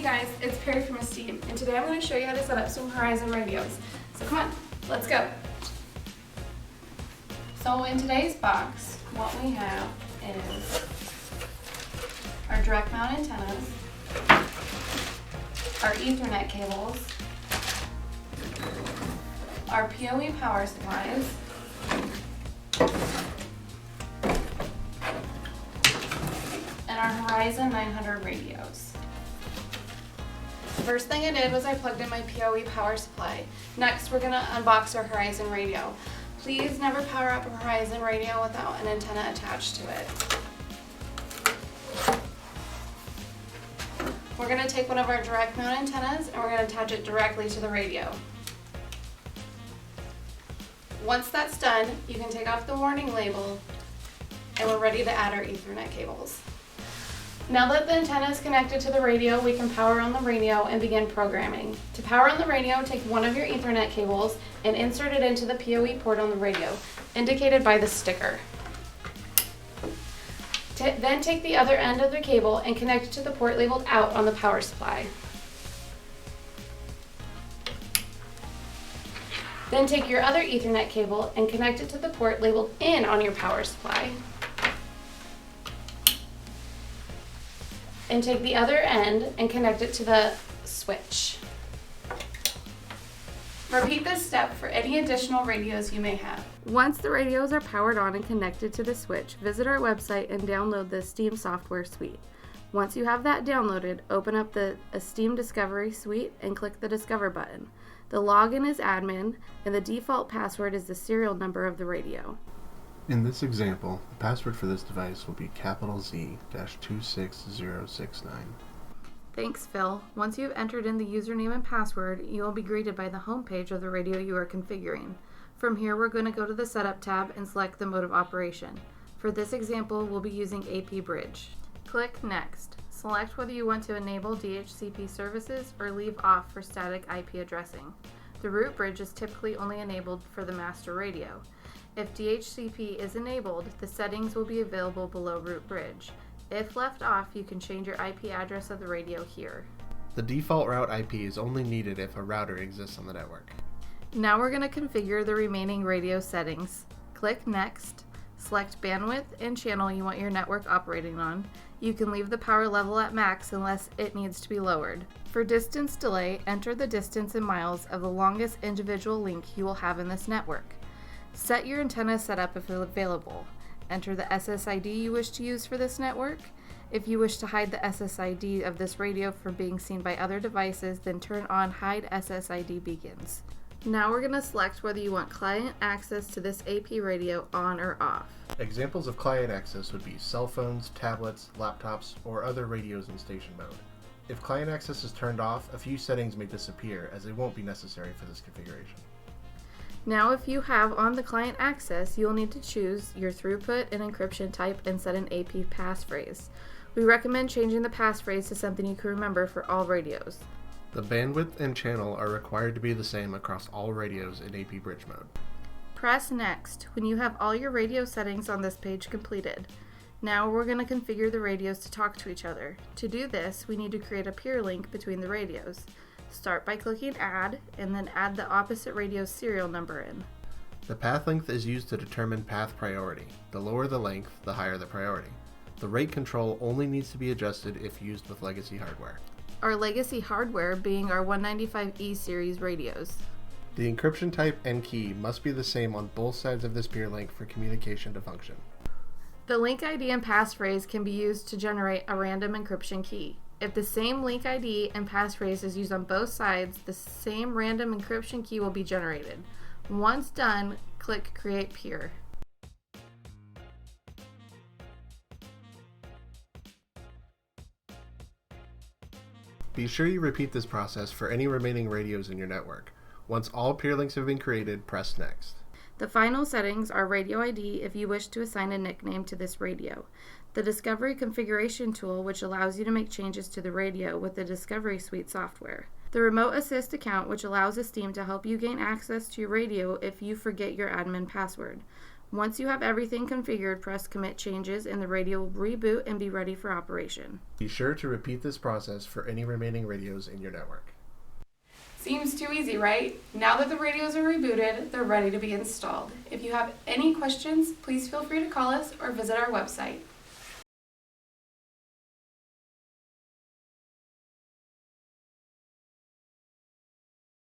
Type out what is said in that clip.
Hey guys, it's Perry from Esteem, and today I'm going to show you how to set up some Horizon radios. So come on, let's go. So in today's box, what we have is our direct mount antennas, our Ethernet cables, our PoE power supplies, and our Horizon 900 radios. The first thing I did was I plugged in my PoE power supply. Next, we're going to unbox our Horizon radio. Please never power up a Horizon radio without an antenna attached to it. We're going to take one of our direct mount antennas and we're going to attach it directly to the radio. Once that's done, you can take off the warning label and we're ready to add our Ethernet cables. Now that the antenna is connected to the radio, we can power on the radio and begin programming. To power on the radio, take one of your Ethernet cables and insert it into the PoE port on the radio, indicated by the sticker. Then take the other end of the cable and connect it to the port labeled out on the power supply. Then take your other Ethernet cable and connect it to the port labeled in on your power supply. And take the other end and connect it to the switch. Repeat this step for any additional radios you may have. Once the radios are powered on and connected to the switch, visit our website and download the Esteem software suite. Once you have that downloaded, open up the Esteem Discovery Suite and click the Discover button. The login is admin and the default password is the serial number of the radio. In this example, the password for this device will be Z-26069. Thanks, Phil. Once you have entered in the username and password, you will be greeted by the home page of the radio you are configuring. From here, we're going to go to the Setup tab and select the mode of operation. For this example, we'll be using AP Bridge. Click Next. Select whether you want to enable DHCP services or leave off for static IP addressing. The root bridge is typically only enabled for the master radio. If DHCP is enabled, the settings will be available below root bridge. If left off, you can change your IP address of the radio here. The default route IP is only needed if a router exists on the network. Now we're going to configure the remaining radio settings. Click Next, select bandwidth and channel you want your network operating on. You can leave the power level at max unless it needs to be lowered. For distance delay, enter the distance in miles of the longest individual link you will have in this network. Set your antenna setup if available. Enter the SSID you wish to use for this network. If you wish to hide the SSID of this radio from being seen by other devices, then turn on Hide SSID Beacons. Now we're going to select whether you want client access to this AP radio on or off. Examples of client access would be cell phones, tablets, laptops, or other radios in station mode. If client access is turned off, a few settings may disappear as they won't be necessary for this configuration. Now if you have on the client access, you'll need to choose your throughput and encryption type and set an AP passphrase. We recommend changing the passphrase to something you can remember for all radios. The bandwidth and channel are required to be the same across all radios in AP Bridge mode. Press Next when you have all your radio settings on this page completed. Now we're going to configure the radios to talk to each other. To do this, we need to create a peer link between the radios. Start by clicking Add, and then add the opposite radio's serial number in. The path length is used to determine path priority. The lower the length, the higher the priority. The rate control only needs to be adjusted if used with legacy hardware. Our legacy hardware being our 195E series radios. The encryption type and key must be the same on both sides of this peer link for communication to function. The link ID and passphrase can be used to generate a random encryption key. If the same link ID and passphrase is used on both sides, the same random encryption key will be generated. Once done, click Create Peer. Be sure you repeat this process for any remaining radios in your network. Once all peer links have been created, press Next. The final settings are radio ID if you wish to assign a nickname to this radio. The Discovery Configuration tool, which allows you to make changes to the radio with the Discovery Suite software. The Remote Assist account, which allows Esteem to help you gain access to your radio if you forget your admin password. Once you have everything configured, press commit changes and the radio will reboot and be ready for operation. Be sure to repeat this process for any remaining radios in your network. Seems too easy, right? Now that the radios are rebooted, they're ready to be installed. If you have any questions, please feel free to call us or visit our website.